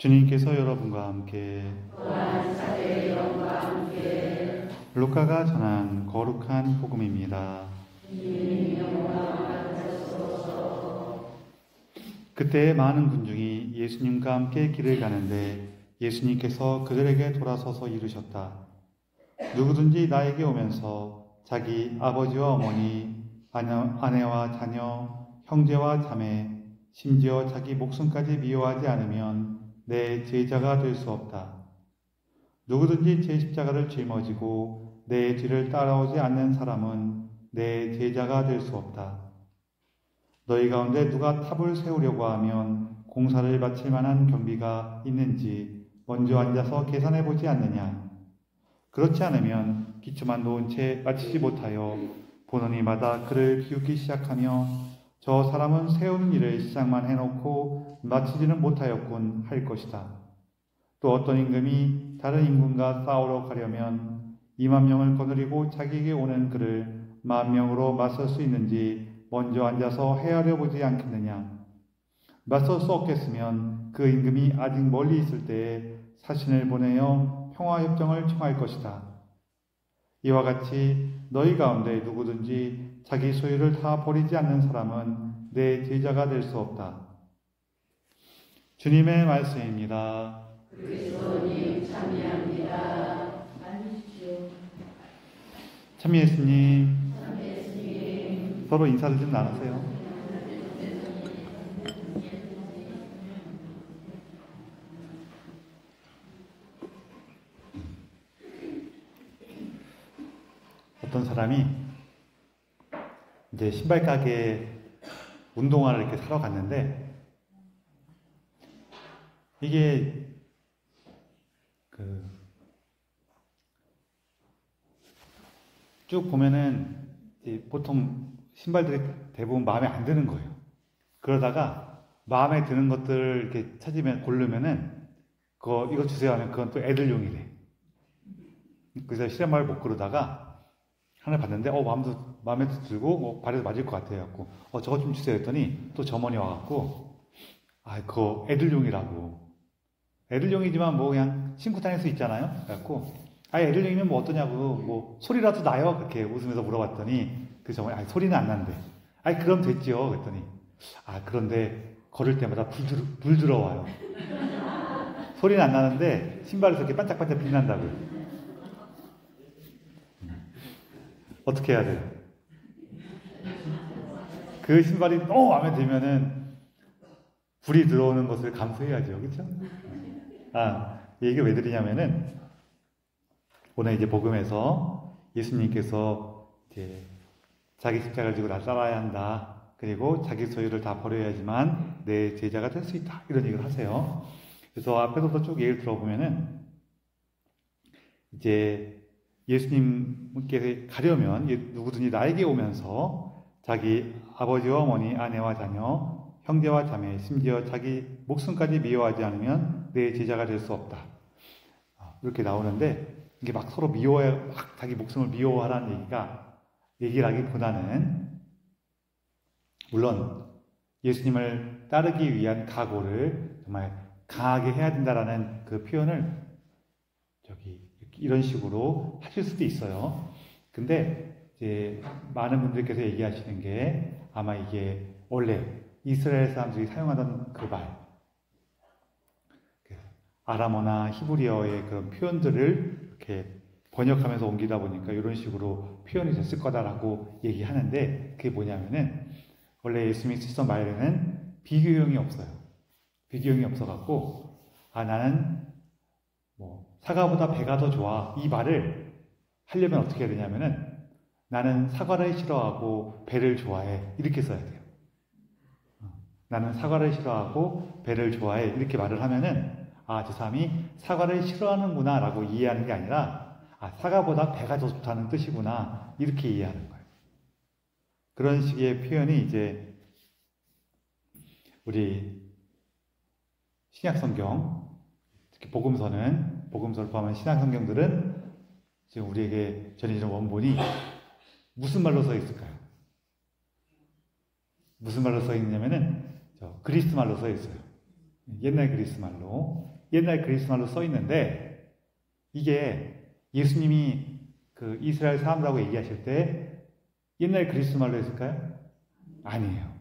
주님께서 여러분과 함께 루카가 전한 거룩한 복음입니다. 그때 많은 군중이 예수님과 함께 길을 가는데 예수님께서 그들에게 돌아서서 이르셨다. 누구든지 나에게 오면서 자기 아버지와 어머니, 아내와 자녀, 형제와 자매, 심지어 자기 목숨까지 미워하지 않으면 내 제자가 될 수 없다. 누구든지 제 십자가를 짊어지고 내 뒤를 따라오지 않는 사람은 내 제자가 될 수 없다. 너희 가운데 누가 탑을 세우려고 하면 공사를 마칠 만한 경비가 있는지 먼저 앉아서 계산해 보지 않느냐. 그렇지 않으면 기초만 놓은 채 마치지 못하여 보는 이마다 그를 비웃기 시작하며 저 사람은 세우는 일을 시작만 해놓고 마치지는 못하였군 할 것이다. 또 어떤 임금이 다른 임금과 싸우러 가려면 20,000명을 거느리고 자기에게 오는 그를 10,000명으로 맞설 수 있는지 먼저 앉아서 헤아려 보지 않겠느냐. 맞설 수 없겠으면 그 임금이 아직 멀리 있을 때에 사신을 보내어 평화협정을 청할 것이다. 이와 같이 너희 가운데 누구든지 자기 소유를 다 버리지 않는 사람은 내 제자가 될 수 없다. 주님의 말씀입니다. 그리스도님 참여합니다. 앉으십시오. 참 예수님, 서로 인사를 좀 나누세요. 어떤 사람이 이제 신발 가게에 운동화를 이렇게 사러 갔는데 이게 쭉 보면은 보통 신발들이 대부분 마음에 안 드는 거예요. 그러다가 마음에 드는 것들을 이렇게 찾으면 고르면은 이거 주세요 하면 그건 또 애들용이래. 그래서 신발을 못 고르다가 하나 봤는데 마음에 들고 발에도 맞을 것 같아요. 저거 좀 주세요 했더니 또 점원이 와갖고 그거 애들용이라고. 애들용이지만 그냥 신고 다닐 수 있잖아요. 그래갖고 애들용이면 어떠냐고 소리라도 나요? 그렇게 웃으면서 물어봤더니 그 점원이 소리는 안 난대. 그럼 됐죠. 그랬더니 그런데 걸을 때마다 불 들어와요. 소리는 안 나는데 신발에서 이렇게 반짝반짝 빛난다고요. 어떻게 해야 돼요? 그 신발이 너무 마음에 들면은 불이 들어오는 것을 감수해야죠. 그렇죠? 이게 왜 드리냐면은 오늘 이제 복음에서 예수님께서 이제 자기 십자가를 지고 나 따라야 한다. 그리고 자기 소유를 다 버려야지만 내 제자가 될 수 있다. 이런 얘기를 하세요. 그래서 앞에서부터 쭉 얘기를 들어보면은 이제 예수님께 가려면 누구든지 나에게 오면서 자기 아버지와 어머니, 아내와 자녀, 형제와 자매, 심지어 자기 목숨까지 미워하지 않으면 내 제자가 될 수 없다. 이렇게 나오는데 이게 막 서로 자기 목숨을 미워하라는 얘기를 하기보다는 물론 예수님을 따르기 위한 각오를 정말 강하게 해야 된다라는 그 표현을 이런 식으로 하실 수도 있어요. 근데 이제 많은 분들께서 얘기하시는 게 아마 이게 원래 이스라엘 사람들이 사용하던 그 말, 아람어나 히브리어의 그런 표현들을 이렇게 번역하면서 옮기다 보니까 이런 식으로 표현이 됐을 거다라고 얘기하는데 그게 뭐냐면은 원래 예수님이 쓰던 말에는 비교형이 없어요. 비교형이 없어갖고 나는 사과보다 배가 더 좋아. 이 말을 하려면 어떻게 해야 되냐면은 나는 사과를 싫어하고 배를 좋아해. 이렇게 써야 돼요. 나는 사과를 싫어하고 배를 좋아해. 이렇게 말을 하면은 저 사람이 사과를 싫어하는구나 라고 이해하는 게 아니라 사과보다 배가 더 좋다는 뜻이구나 이렇게 이해하는 거예요. 그런 식의 표현이 이제 우리 신약성경, 특히 복음서를 포함한 신약성경들은 지금 우리에게 전해지는 원본이 무슨 말로 써 있을까요? 무슨 말로 써 있냐면은 그리스 말로 써 있어요. 옛날 그리스말로 써 있는데, 이게 예수님이 그 이스라엘 사람들하고 얘기하실 때 옛날 그리스말로 했을까요? 아니에요.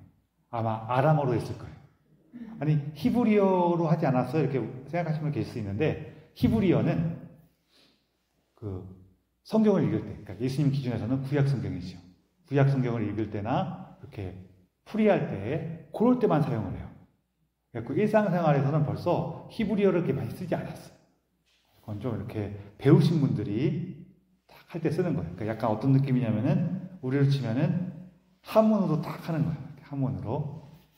아마 아람어로 했을 거예요. 아니, 히브리어로 하지 않았어요? 이렇게 생각하시는 분 계실 수 있는데, 히브리어는 그 성경을 읽을 때, 그러니까 예수님 기준에서는 구약 성경이죠. 구약 성경을 읽을 때나 이렇게 풀이할 때, 그럴 때만 사용을 해요. 그 일상생활에서는 벌써 히브리어를 그렇게 많이 쓰지 않았어요. 그건 좀 이렇게 배우신 분들이 딱 할 때 쓰는 거예요. 그러니까 약간 어떤 느낌이냐면은, 우리로 치면은 한문으로 딱 하는 거예요.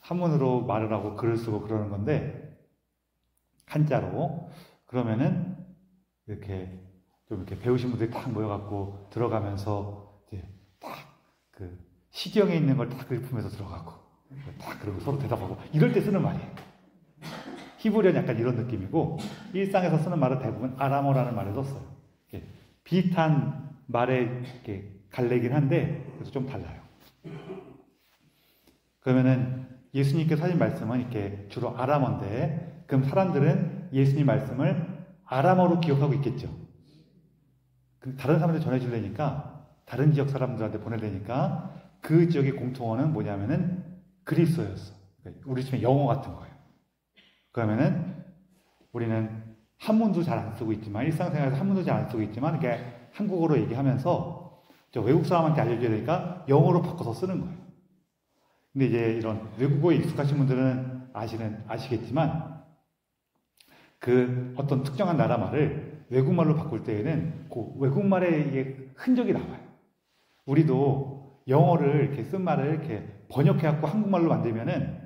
한문으로 말을 하고 글을 쓰고 그러는 건데, 한자로. 그러면은 이렇게 좀 이렇게 배우신 분들이 딱 모여갖고 들어가면서 이제 딱 그 시경에 있는 걸 딱 읊으면서 들어가고, 딱 그리고 서로 대답하고, 이럴 때 쓰는 말이에요. 히브리어는 약간 이런 느낌이고, 일상에서 쓰는 말은 대부분 아람어라는 말을 썼어요. 비슷한 말에 이렇게 갈래긴 한데, 그래서 좀 달라요. 그러면은 예수님께서 하신 말씀은 이렇게 주로 아람어인데, 그럼 사람들은 예수님 말씀을 아람어로 기억하고 있겠죠. 다른 사람한테 전해주려니까, 다른 지역 사람들한테 보내려니까, 그 지역의 공통어는 뭐냐면은 그리스어였어. 우리 집에 영어 같은 거예요. 그러면은 우리는 한문도 잘 안 쓰고 있지만, 일상생활에서 한문도 잘 안 쓰고 있지만, 이게 한국어로 얘기하면서 저 외국 사람한테 알려줘야 되니까 영어로 바꿔서 쓰는 거예요. 근데 이제 이런 외국어에 익숙하신 분들은 아시겠지만, 그 어떤 특정한 나라 말을 외국말로 바꿀 때에는 그 외국말의 이게 흔적이 나와요. 우리도 영어를 이렇게 쓴 말을 이렇게 번역해갖고 한국말로 만들면은,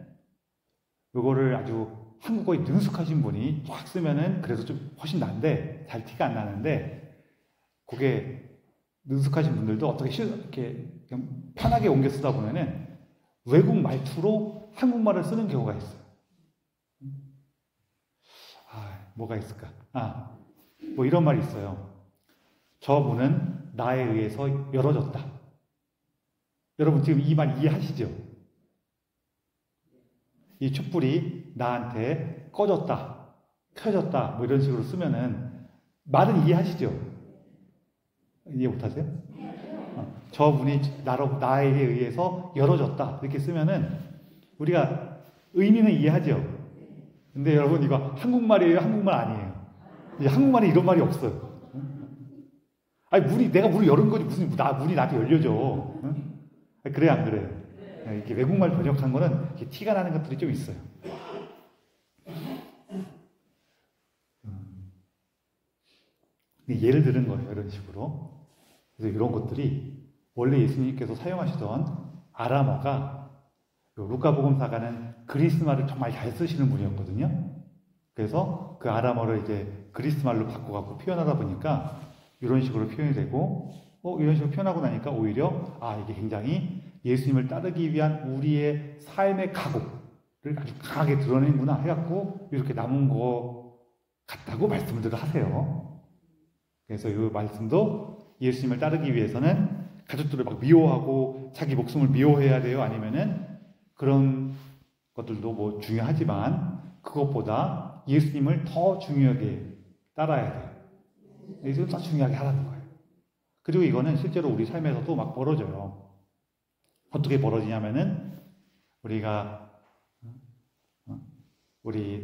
이거를 아주 한국어에 능숙하신 분이 쫙 쓰면은 그래도 좀 훨씬 난데, 잘 티가 안 나는데, 그게 능숙하신 분들도 어떻게 이렇게 편하게 옮겨 쓰다 보면은 외국 말투로 한국말을 쓰는 경우가 있어요. 뭐가 있을까? 뭐 이런 말이 있어요. 저 문은 나에 의해서 열어졌다. 여러분 지금 이 말 이해하시죠? 이 촛불이 나한테 꺼졌다, 켜졌다, 뭐 이런 식으로 쓰면은 말은 이해하시죠? 이해 못하세요? 저 문이 나에게 의해서 열어졌다, 이렇게 쓰면은 우리가 의미는 이해하죠? 근데 여러분 이거 한국말이에요? 한국말 아니에요? 한국말에 이런 말이 없어요. 아니, 내가 문을 열은 거지 무슨 문이 나한테 열려져. 그래요, 안 그래요? 이렇게 외국말 번역한 거는 이렇게 티가 나는 것들이 좀 있어요. 예를 들은 거예요, 이런 식으로. 그래서 이런 것들이 원래 예수님께서 사용하시던 아람어가, 루카복음사가는 그리스말을 정말 잘 쓰시는 분이었거든요. 그래서 그 아람어를 이제 그리스말로 바꿔갖고 표현하다 보니까 이런 식으로 표현이 되고, 이런 식으로 표현하고 나니까 오히려 이게 굉장히 예수님을 따르기 위한 우리의 삶의 각오를 아주 강하게 드러내는구나 해갖고 이렇게 남은 거 같다고 말씀을 하세요. 그래서 이 말씀도 예수님을 따르기 위해서는 가족들을 막 미워하고 자기 목숨을 미워해야 돼요? 아니면은 그런 것들도 뭐 중요하지만 그것보다 예수님을 더 중요하게 따라야 돼요. 예수님을 더 중요하게 하라는 거예요. 그리고 이거는 실제로 우리 삶에서도 막 벌어져요. 어떻게 벌어지냐면은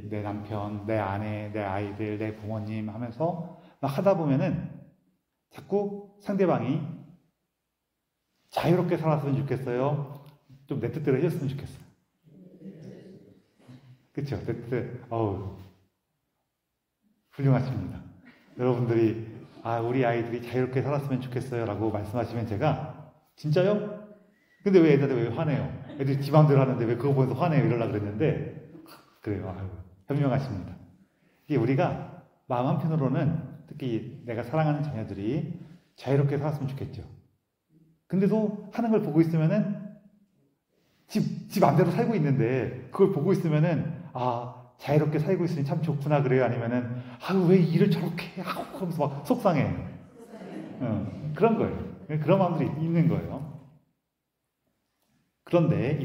내 남편, 내 아내, 내 아이들, 내 부모님 하면서 막 하다 보면은 자꾸 상대방이 자유롭게 살았으면 좋겠어요? 좀 내 뜻대로 해줬으면 좋겠어요. 그쵸? 내 뜻대로. 훌륭하십니다. 여러분들이 우리 아이들이 자유롭게 살았으면 좋겠어요 라고 말씀하시면 제가 진짜요? 근데 왜 애들한테 왜 화내요? 애들이 지 마음대로 하는데 왜 그거 보면서 화내요? 이러려고 그랬는데 그래요. 현명하십니다. 이게 우리가 마음 한편으로는 특히 내가 사랑하는 자녀들이 자유롭게 살았으면 좋겠죠. 근데도 하는 걸 보고 있으면은 지 마음대로 살고 있는데 그걸 보고 있으면은 자유롭게 살고 있으니 참 좋구나 그래요? 아니면은 왜 일을 저렇게 하고 그러면서 막 속상해. 그런 거예요. 그런 마음들이 있는 거예요. 그런데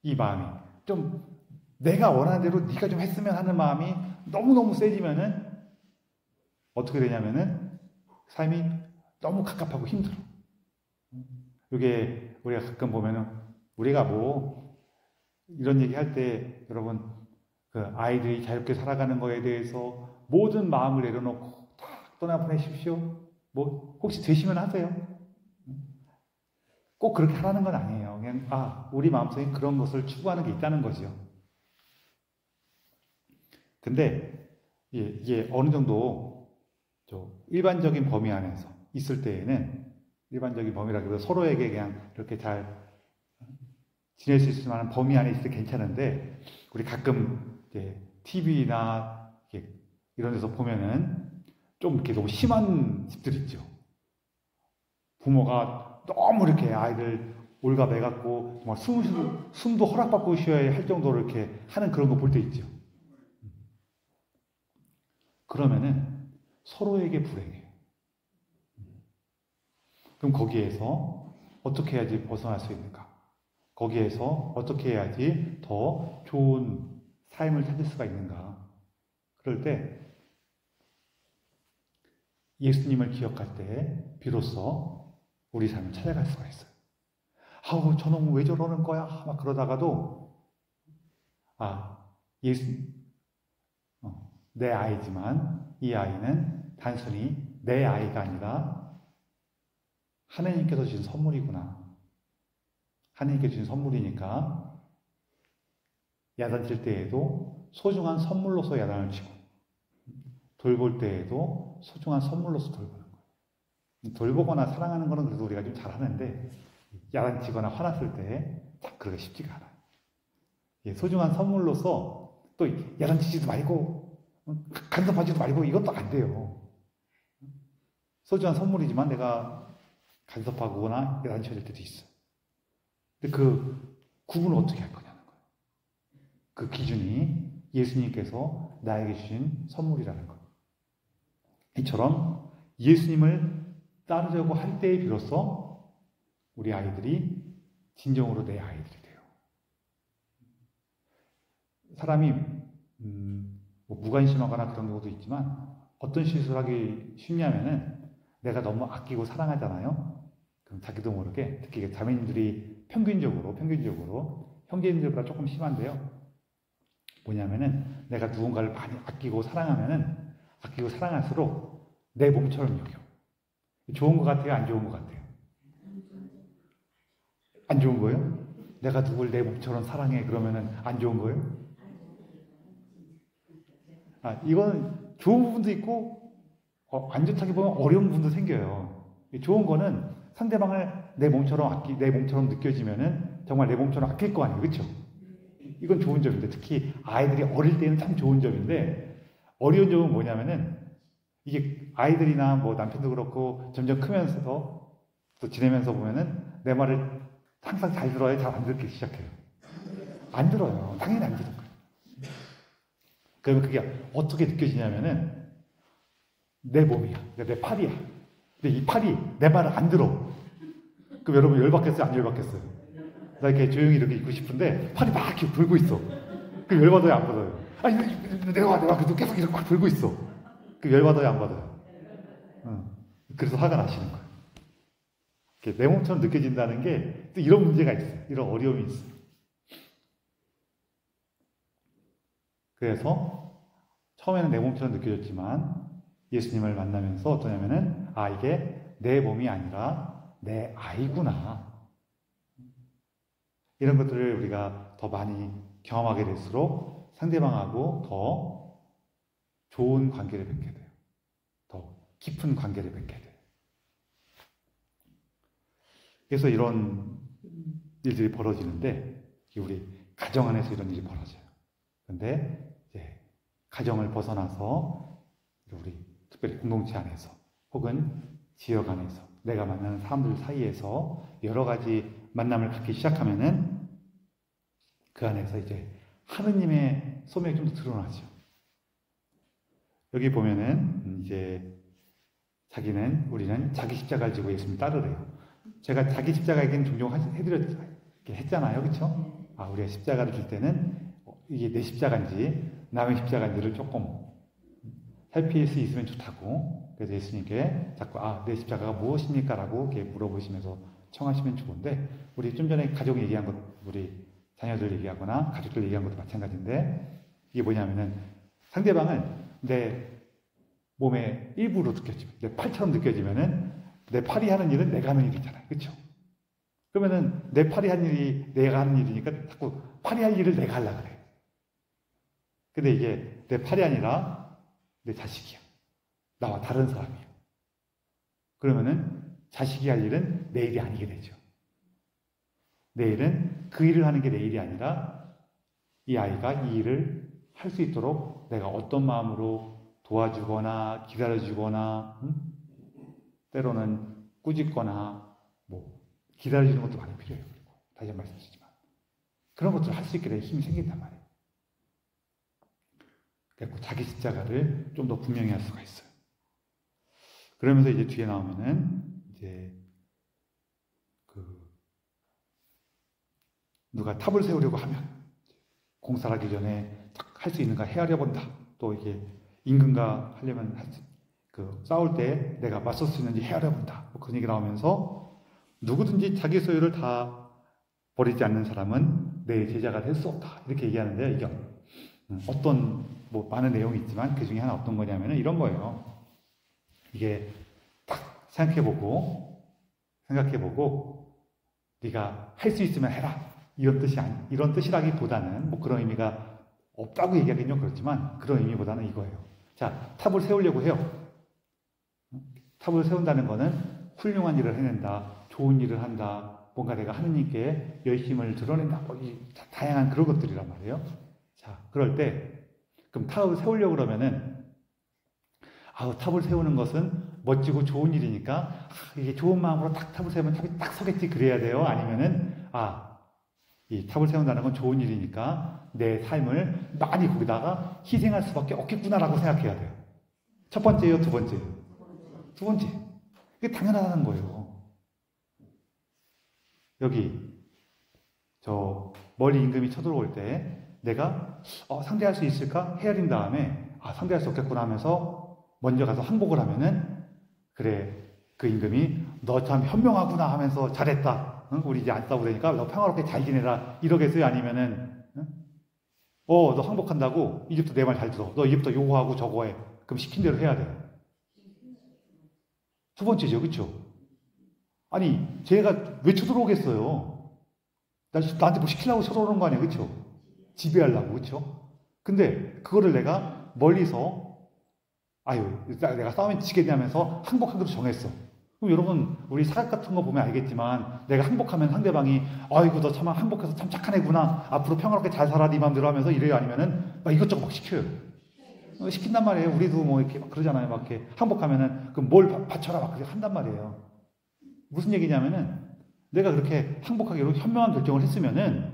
이 마음이 좀 내가 원하는 대로 네가 좀 했으면 하는 마음이 너무너무 세지면은 어떻게 되냐면은 삶이 너무 갑갑하고 힘들어. 이게 우리가 가끔 보면은 우리가 뭐 이런 얘기 할 때 여러분 그 아이들이 자유롭게 살아가는 거에 대해서 모든 마음을 내려놓고 딱 떠나보내십시오. 뭐 혹시 되시면 하세요. 꼭 그렇게 하라는 건 아니에요. 그냥 우리 마음속에 그런 것을 추구하는 게 있다는 거죠. 근데 이게 어느 정도 일반적인 범위 안에서 있을 때에는 일반적인 범위라고 해서 서로에게 그냥 이렇게 잘 지낼 수 있을 만한 범위 안에 있을 때 괜찮은데 우리 가끔 이제 TV나 이런 데서 보면은 좀 이렇게 너무 심한 집들 있죠. 부모가 너무 이렇게 아이들 올가매갖고 정말 숨도 허락받고 쉬어야 할 정도로 이렇게 하는 그런 거 볼 때 있죠. 그러면은 서로에게 불행해요. 그럼 거기에서 어떻게 해야지 벗어날 수 있는가? 거기에서 어떻게 해야지 더 좋은 삶을 찾을 수가 있는가? 그럴 때 예수님을 기억할 때 비로소 우리 삶을 찾아갈 수가 있어요. 아우 저놈 왜 저러는 거야? 막 그러다가도 내 아이지만 이 아이는 단순히 내 아이가 아니라 하나님께서 주신 선물이구나. 하나님께 주신 선물이니까 야단칠 때에도 소중한 선물로서 야단을 치고 돌볼 때에도 소중한 선물로서 돌보는 거예요. 돌보거나 사랑하는 거는 그래도 우리가 좀 잘하는데 야단치거나 화났을 때 참 그러기 쉽지가 않아요. 소중한 선물로서 또 야단치지도 말고 간섭하지도 말고 이것도 안 돼요. 소중한 선물이지만 내가 간섭하거나 야단쳐질 때도 있어. 근데 그 구분을 어떻게 할 거냐는 거예요. 그 기준이 예수님께서 나에게 주신 선물이라는 거예요. 이처럼 예수님을 따르려고 할 때에 비로소 우리 아이들이 진정으로 내 아이들이 돼요. 사람이 무관심하거나 그런 경우도 있지만 어떤 실수를 하기 쉽냐면은 내가 너무 아끼고 사랑하잖아요. 그럼 자기도 모르게 특히 자매님들이 평균적으로 형제님들보다 조금 심한데요. 뭐냐면은 내가 누군가를 많이 아끼고 사랑할수록 내 몸처럼 여겨. 좋은 것 같아요? 안 좋은 것 같아요? 안 좋은 거예요? 내가 누굴 내 몸처럼 사랑해 그러면은 안 좋은 거예요? 이건 좋은 부분도 있고 안 좋다기 보면 어려운 부분도 생겨요. 좋은 거는 상대방을 내 몸처럼 느껴지면은 정말 내 몸처럼 아낄 거 아니에요, 그렇죠? 이건 좋은 점인데 특히 아이들이 어릴 때는 참 좋은 점인데 어려운 점은 뭐냐면은 이게 아이들이나 뭐 남편도 그렇고 점점 크면서 또 지내면서 보면은 내 말을 항상 잘 들어야 잘 안 듣기 시작해요. 안 들어요. 당연히 안 들을 거예요. 그러면 그게 어떻게 느껴지냐면은 내 몸이야. 내 팔이야. 근데 이 팔이 내 말을 안 들어. 그럼 여러분 열받겠어요? 안 열받겠어요? 나 이렇게 조용히 이렇게 있고 싶은데 팔이 막 이렇게 돌고 있어. 그럼 열받아요? 안 받아요? 내가 그래도 계속 이렇게 막 돌고 있어. 그럼 열받아요? 안 받아요? 그래서 화가 나시는 거예요. 내 몸처럼 느껴진다는 게 또 이런 문제가 있어요. 이런 어려움이 있어요. 그래서 처음에는 내 몸처럼 느껴졌지만 예수님을 만나면서 어떠냐면은 이게 내 몸이 아니라 내 아이구나. 이런 것들을 우리가 더 많이 경험하게 될수록 상대방하고 더 좋은 관계를 맺게 돼요. 더 깊은 관계를 맺게 돼요. 그래서 이런 일들이 벌어지는데 우리 가정 안에서 이런 일이 벌어져요. 그런데 이제 가정을 벗어나서 우리 특별히 공동체 안에서 혹은 지역 안에서 내가 만나는 사람들 사이에서 여러 가지 만남을 갖기 시작하면은 그 안에서 이제 하느님의 소명이 좀 더 드러나죠. 여기 보면은 이제 우리는 자기 십자가를 지고 예수님 따르래요. 제가 자기 십자가 얘기는 종종 했잖아요, 그렇죠? 우리가 십자가를 질 때는 이게 내 십자가인지 남의 십자가인지를 조금 살필 수 있으면 좋다고. 그래서 예수님께 자꾸 내 십자가가 무엇입니까? 라고 이렇게 물어보시면서 청하시면 좋은데, 우리 좀 전에 가족 얘기한 것, 우리 자녀들 얘기하거나 가족들 얘기한 것도 마찬가지인데, 이게 뭐냐면은 상대방은 내 몸의 일부로 느껴지면, 내 팔처럼 느껴지면은 내 팔이 하는 일은 내가 하는 일이잖아요. 그렇죠? 그러면은 내 팔이 하는 일이 내가 하는 일이니까 자꾸 팔이 할 일을 내가 하려고 그래. 근데 이게 내 팔이 아니라 내 자식이야. 나와 다른 사람이야. 그러면은 자식이 할 일은 내 일이 아니게 되죠. 내 일은 그 일을 하는 게 내 일이 아니라 이 아이가 이 일을 할 수 있도록 내가 어떤 마음으로 도와주거나 기다려주거나, 때로는 꾸짖거나 뭐 기다려주는 것도 많이 필요해요. 그리고 다시 한번 말씀드리지만 그런 것들을 할 수 있게 될 힘이 생긴단 말이에요. 그래서 자기 십자가를 좀 더 분명히 할 수가 있어요. 그러면서 이제 뒤에 나오면은 이제 누가 탑을 세우려고 하면 공사를 하기 전에 할 수 있는가 헤아려 본다. 또 이게 임금과 하려면 싸울 때 내가 맞설 수 있는지 헤아려 본다. 뭐 그런 얘기 나오면서 누구든지 자기 소유를 다 버리지 않는 사람은 내 제자가 될 수 없다. 이렇게 얘기하는데요. 이게 어떤 뭐 많은 내용이 있지만 그 중에 하나 어떤 거냐면은 이런 거예요. 이게 딱 생각해보고 네가 할 수 있으면 해라. 이런 뜻이라기보다는 뭐 그런 의미가 없다고 얘기하기는 그렇지만 그런 의미보다는 이거예요. 자, 탑을 세우려고 해요. 탑을 세운다는 거는 훌륭한 일을 해낸다, 좋은 일을 한다, 뭔가 내가 하느님께 열심을 드러낸다, 다양한 그런 것들이란 말이에요. 자, 그럴 때 그럼 탑을 세우려고 그러면은 탑을 세우는 것은 멋지고 좋은 일이니까 이게 좋은 마음으로 딱 탑을 세우면 탑이 딱 서겠지 그래야 돼요? 아니면은 이 탑을 세운다는 건 좋은 일이니까 내 삶을 많이 거기다가 희생할 수밖에 없겠구나라고 생각해야 돼요. 첫 번째예요, 두 번째예요? 두 번째. 이게 당연하다는 거예요. 여기 멀리 임금이 쳐들어올 때 내가 상대할 수 있을까? 헤아린 다음에 상대할 수 없겠구나 하면서 먼저 가서 항복을 하면은 그래, 그 임금이 너 참 현명하구나 하면서 잘했다. 우리 이제 안 싸우려니까 너 평화롭게 잘 지내라 이러겠어요? 아니면은 너 항복한다고 이제부터 내 말 잘 들어. 너 이제부터 요거 하고 저거 해. 그럼 시킨 대로 해야 돼요. 두 번째죠. 그렇죠? 아니 쟤가 왜 쳐들어오겠어요? 나한테 뭐 시키려고 쳐들어오는 거 아니에요? 그렇죠? 지배하려고. 그렇죠? 근데 그거를 내가 멀리서 내가 싸우면 지게 되면서 항복하기로 정했어. 그럼 여러분 우리 사각 같은 거 보면 알겠지만 내가 항복하면 상대방이 너 참 항복해서 참 착한 애구나. 앞으로 평화롭게 잘 살아 네 맘대로 하면서 이래요? 아니면은 이것저것 막 시켜요? 시킨단 말이에요. 우리도 뭐 이렇게 막 그러잖아요. 막 이렇게 항복하면은 그럼 뭘 바쳐라 막 그렇게 한단 말이에요. 무슨 얘기냐면은 내가 그렇게 항복하기로 현명한 결정을 했으면은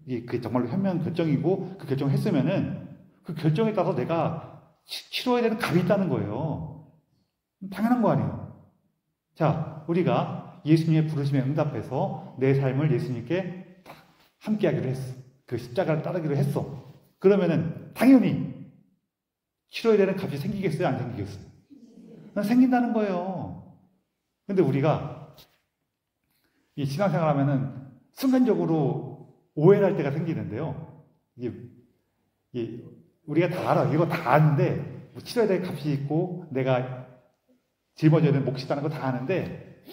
이게 정말로 현명한 결정이고 그 결정을 했으면은 그 결정에 따라서 내가 치러야 되는 값이 있다는 거예요. 당연한 거 아니에요. 자, 우리가 예수님의 부르심에 응답해서 내 삶을 예수님께 함께 하기로 했어. 그 십자가를 따르기로 했어. 그러면은 당연히 치러야 되는 값이 생기겠어요? 안 생기겠어요? 생긴다는 거예요. 근데 우리가 이 신앙생활 하면은 순간적으로 오해를 할 때가 생기는데요. 이게 우리가 다 알아. 이거 다 아는데 치러야 될 값이 있고 내가 짊어져야 되는 몫이 있다는 거 다 아는데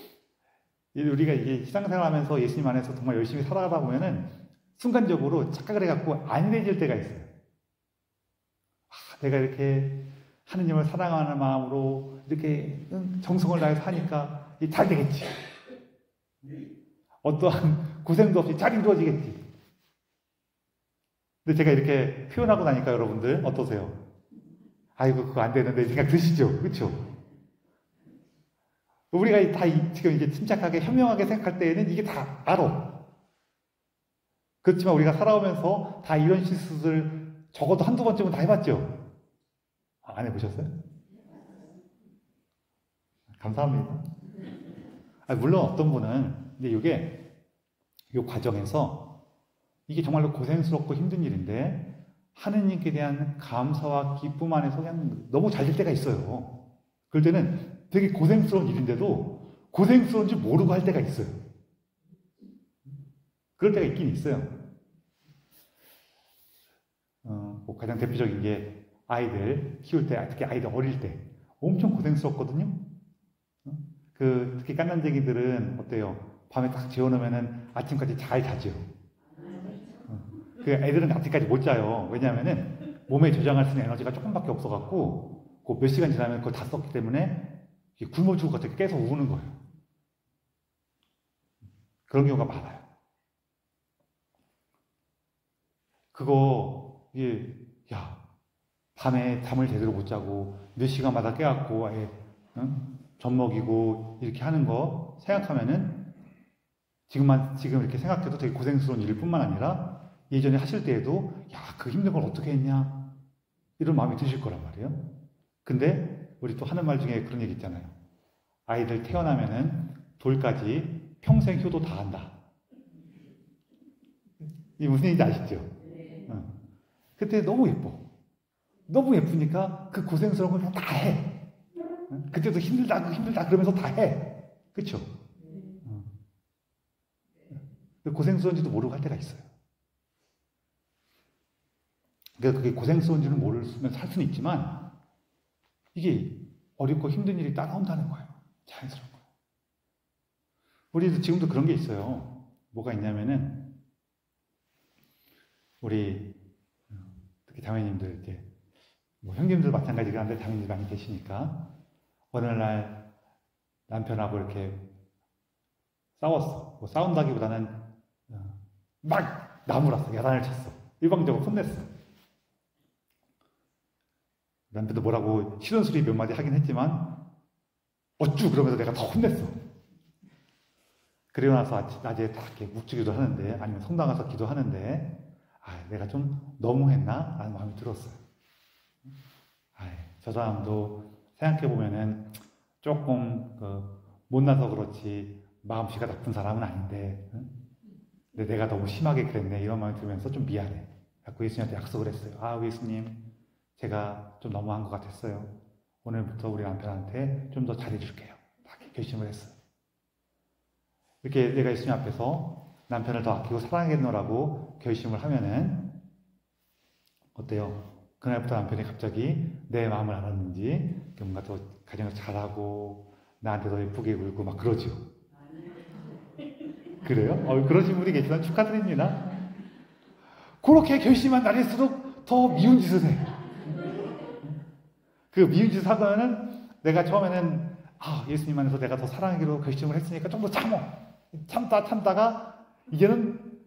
우리가 이게 신앙생활 하면서 예수님 안에서 정말 열심히 살아가다 보면은 순간적으로 착각을 해갖고 안일해질 때가 있어요. 내가 이렇게 하느님을 사랑하는 마음으로 이렇게 정성을 다해서 하니까 잘 되겠지. 어떠한 고생도 없이 잘 이루어지겠지. 근데 제가 이렇게 표현하고 나니까 여러분들 어떠세요? 그거 안 되는데 생각 드시죠? 그렇죠? 우리가 다 지금 이게 침착하게 현명하게 생각할 때에는 이게 다 알아. 그렇지만 우리가 살아오면서 다 이런 실수들 적어도 한두 번쯤은 다 해봤죠? 안 해보셨어요? 감사합니다. 물론 어떤 분은 근데 이 과정에서 이게 정말로 고생스럽고 힘든 일인데 하느님께 대한 감사와 기쁨 안에서 그냥 너무 잘 될 때가 있어요. 그럴 때는 되게 고생스러운 일인데도 고생스러운 줄 모르고 할 때가 있어요. 그럴 때가 있긴 있어요. 뭐 가장 대표적인 게 아이들 키울 때, 특히 아이들 어릴 때 엄청 고생스럽거든요. 특히 깐난쟁이들은 어때요? 밤에 딱 재워놓으면 아침까지 잘 자죠. 그 애들은 아침까지 못 자요. 왜냐하면은 몸에 저장할 수 있는 에너지가 조금밖에 없어갖고 그 몇 시간 지나면 그걸 다 썼기 때문에 굶어 죽을 것 같아 계속 우는 거예요. 그런 경우가 많아요. 밤에 잠을 제대로 못 자고 몇 시간마다 깨갖고 젖 먹이고 이렇게 하는 거 생각하면은 지금 이렇게 생각해도 되게 고생스러운 일일 뿐만 아니라 예전에 하실 때에도 그 힘든 걸 어떻게 했냐 이런 마음이 드실 거란 말이에요. 근데 우리 또 하는 말 중에 그런 얘기 있잖아요. 아이들 태어나면은 돌까지 평생 효도 다 한다. 이게 무슨 얘기인지 아시죠? 그때 너무 예뻐. 너무 예쁘니까 그 고생스러운 걸 그냥 다 해. 그때도 힘들다 그러면서 다 해. 그쵸? 고생스러운지도 모르고 할 때가 있어요. 그러니까 그게 고생스러운지는 모르면 살 수는 있지만 이게 어렵고 힘든 일이 따라온다는 거예요. 자연스러운 거예요. 우리도 지금도 그런 게 있어요. 뭐가 있냐면은 우리 특히 자매님들 이렇게 뭐 형님들 마찬가지긴 한데 자매님들 많이 계시니까 어느 날 남편하고 이렇게 싸웠어. 뭐 싸운다기보다는 막 나무랐어. 야단을 쳤어. 일방적으로 혼냈어. 남편도 뭐라고 싫은 소리 몇 마디 하긴 했지만 어쭈 그러면서 내가 더 혼냈어. 그리고 나서 낮에 다 이렇게 묵주기도 하는데 아니면 성당 가서 기도하는데 내가 좀 너무했나? 라는 마음이 들었어요. 저 사람도 생각해보면은 조금 못나서 그렇지 마음씨가 나쁜 사람은 아닌데 근데 내가 너무 심하게 그랬네 이런 마음이 들면서 좀 미안해. 그래서 예수님한테 약속을 했어요. 예수님 제가 좀 너무한 것 같았어요. 오늘부터 우리 남편한테 좀 더 잘해줄게요. 이렇게 결심을 했어요. 이렇게 내가 예수님 앞에서 남편을 더 아끼고 사랑하겠노라고 결심을 하면은 어때요? 그날부터 남편이 갑자기 내 마음을 알았는지 뭔가 더 가정을 잘하고 나한테 더 예쁘게 굴고 막 그러죠. 그래요? 그러신 분이 계시면 축하드립니다. 그렇게 결심한 날일수록 더 미운 짓을 해. 그 미운 짓을 하면은 내가 처음에는 예수님 안에서 내가 더 사랑하기로 결심을 했으니까 좀 더 참다가 이제는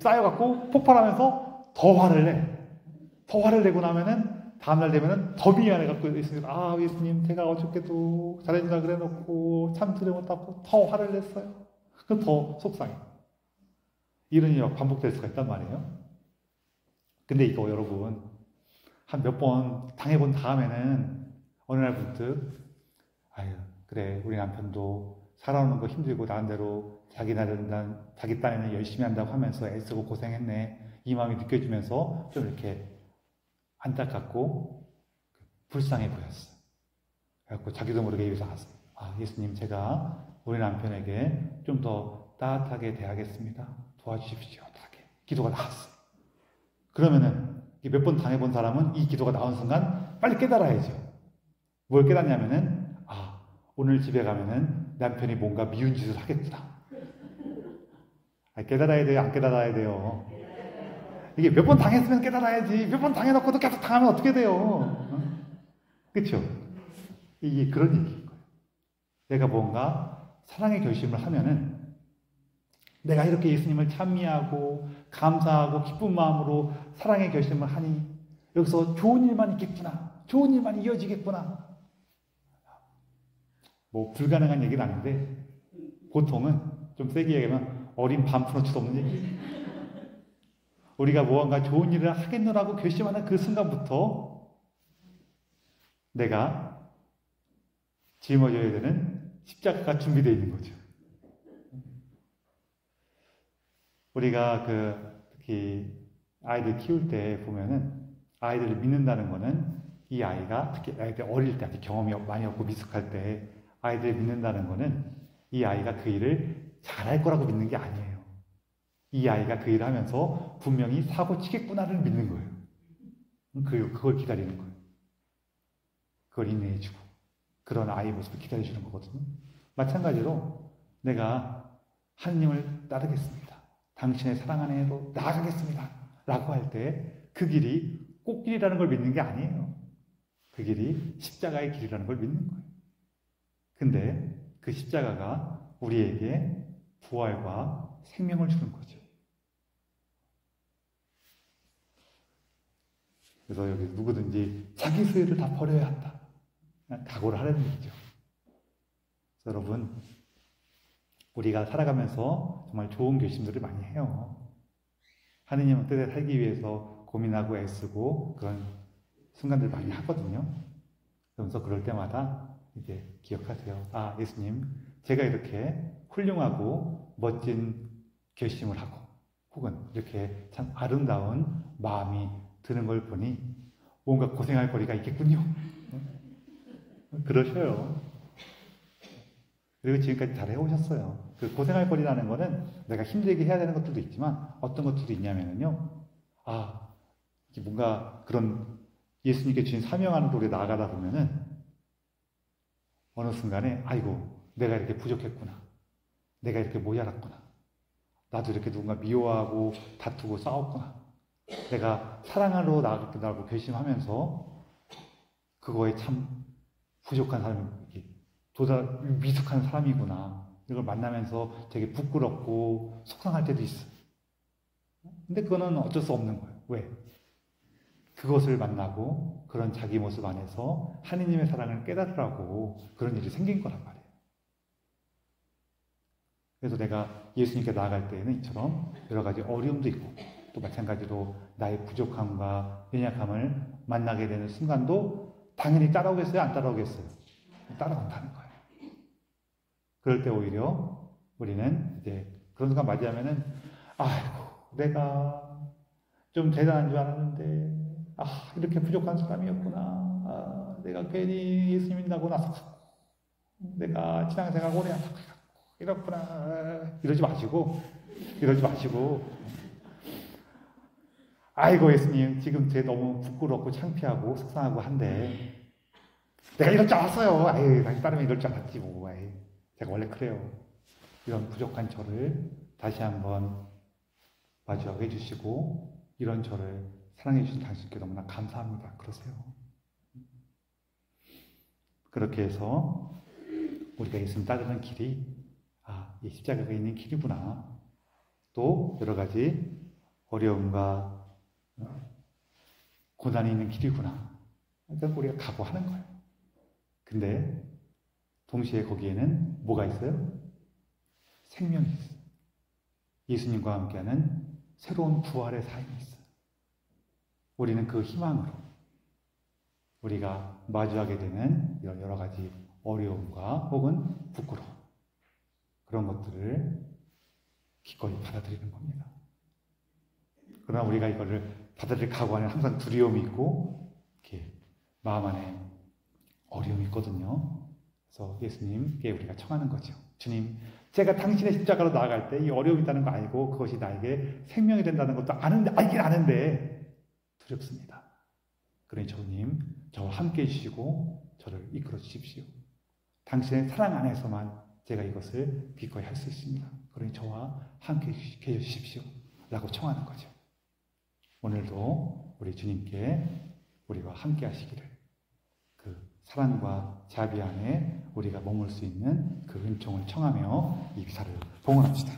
쌓여갖고 폭발하면서 더 화를 내. 더 화를 내고 나면은 다음날 되면은 더 미안해갖고 예수님 제가 어저께도 잘해주라 그래놓고 참지를 못하고 더 화를 냈어요. 그럼 더 속상해. 이런 일이 반복될 수가 있단 말이에요. 근데 이거 여러분 한 몇 번 당해본 다음에는 어느 날 문득 그래 우리 남편도 살아오는 거 힘들고 나름대로 자기 딴에는 열심히 한다고 하면서 애쓰고 고생했네 이 마음이 느껴지면서 좀 이렇게 안타깝고 불쌍해 보였어. 그래갖고 자기도 모르게 입에서 나왔어요. 예수님 제가 우리 남편에게 좀 더 따뜻하게 대하겠습니다. 도와주십시오. 기도가 나왔어. 그러면은 몇 번 당해본 사람은 이 기도가 나온 순간 빨리 깨달아야죠. 뭘 깨닫냐면은 오늘 집에 가면은 남편이 뭔가 미운 짓을 하겠구나. 깨달아야 돼요? 안 깨달아야 돼요? 이게 몇 번 당했으면 깨달아야지. 몇 번 당해놓고도 계속 당하면 어떻게 돼요? 그쵸? 이게 그런 얘기인 거예요. 내가 뭔가 사랑의 결심을 하면은 내가 이렇게 예수님을 찬미하고 감사하고 기쁜 마음으로 사랑의 결심을 하니 여기서 좋은 일만 있겠구나. 좋은 일만 이어지겠구나. 뭐 불가능한 얘기는 아닌데 보통은 좀 세게 얘기하면 어린 반푼어치도 없는 얘기예요. 우리가 무언가 좋은 일을 하겠노라고 결심하는 그 순간부터 내가 짊어져야 되는 십자가가 준비되어 있는 거죠. 우리가 특히 아이들 키울 때 보면은 아이들을 믿는다는 거는 이 아이가 특히 아이들 어릴 때 아직 경험이 많이 없고 미숙할 때 아이들을 믿는다는 거는 이 아이가 그 일을 잘할 거라고 믿는 게 아니에요. 이 아이가 그 일을 하면서 분명히 사고 치겠구나를 믿는 거예요. 그걸 기다리는 거예요. 그걸 인내해주고 그런 아이의 모습을 기다려주는 거거든요. 마찬가지로 내가 하느님을 따르겠습니다. 당신의 사랑 안에로 나아가겠습니다. 라고 할 때 그 길이 꽃길이라는 걸 믿는 게 아니에요. 그 길이 십자가의 길이라는 걸 믿는 거예요. 근데 그 십자가가 우리에게 부활과 생명을 주는 거죠. 그래서 여기 누구든지 자기 소유를 다 버려야 한다. 각오를 하라는 얘기죠. 여러분, 우리가 살아가면서 정말 좋은 결심들을 많이 해요. 하느님 뜻에 살기 위해서 고민하고 애쓰고 그런 순간들 많이 하거든요. 그러면서 그럴 때마다 이제 기억하세요. 아, 예수님, 제가 이렇게 훌륭하고 멋진 결심을 하고 혹은 이렇게 참 아름다운 마음이 드는 걸 보니 뭔가 고생할 거리가 있겠군요. 그러셔요. 그리고 지금까지 잘 해오셨어요. 그 고생할 거리라는 거는 내가 힘들게 해야 되는 것들도 있지만 어떤 것들도 있냐면요. 뭔가 그런 예수님께 주신 사명하는 도에 나아가다 보면은 어느 순간에 아이고 내가 이렇게 부족했구나. 내가 이렇게 모자랐구나. 나도 이렇게 누군가 미워하고 다투고 싸웠구나. 내가 사랑하러 나아가고 결심하면서 그거에 참 부족한 사람이 미숙한 사람이구나. 이걸 만나면서 되게 부끄럽고 속상할 때도 있어. 근데 그거는 어쩔 수 없는 거예요. 왜? 그것을 만나고 그런 자기 모습 안에서 하느님의 사랑을 깨달으라고 그런 일이 생긴 거란 말이에요. 그래서 내가 예수님께 나아갈 때에는 이처럼 여러 가지 어려움도 있고 또 마찬가지로 나의 부족함과 연약함을 만나게 되는 순간도 당연히 따라오겠어요? 안 따라오겠어요? 따라온다는 거예요. 그럴 때 오히려 우리는 이제 그런 순간 맞이하면은 아이고 내가 좀 대단한 줄 알았는데 이렇게 부족한 사람이었구나. 내가 괜히 예수 믿는다고 나서 내가 신앙생활 오래 하다가 이렇구나. 이러지 마시고 아이고 예수님 지금 제 너무 부끄럽고 창피하고 속상하고 한데 내가 이럴 줄 알았어요. 다시 따르면 이럴 줄 알았지 뭐. 제가 원래 그래요. 이런 부족한 저를 다시 한번 마주하게 해주시고 이런 저를 사랑해 주신 당신께 너무나 감사합니다. 그러세요. 그렇게 해서 우리가 예수님 따르는 길이 이 십자가가 있는 길이구나. 또 여러 가지 어려움과 고난이 있는 길이구나. 그러니까 우리가 각오하는 거예요. 근데 동시에 거기에는 뭐가 있어요? 생명이 있어요. 예수님과 함께하는 새로운 부활의 삶이 있어요. 우리는 그 희망으로 우리가 마주하게 되는 이런 여러 가지 어려움과 혹은 부끄러움 그런 것들을 기꺼이 받아들이는 겁니다. 그러나 우리가 이거를 받아들일 각오에는 항상 두려움이 있고 이렇게 마음 안에 어려움이 있거든요. 그래서 예수님께 우리가 청하는 거죠. 주님, 제가 당신의 십자가로 나아갈 때 이 어려움이 있다는 거 알고 그것이 나에게 생명이 된다는 것도 알긴 아는데 두렵습니다. 그러니 주님, 저와 함께 해주시고 저를 이끌어 주십시오. 당신의 사랑 안에서만 제가 이것을 기꺼이 할 수 있습니다. 그러니 저와 함께 해주십시오. 라고 청하는 거죠. 오늘도 우리 주님께 우리와 함께 하시기를 그 사랑과 자비 안에 우리가 머물 수 있는 그 은총을 청하며 이 기사를 봉헌합시다.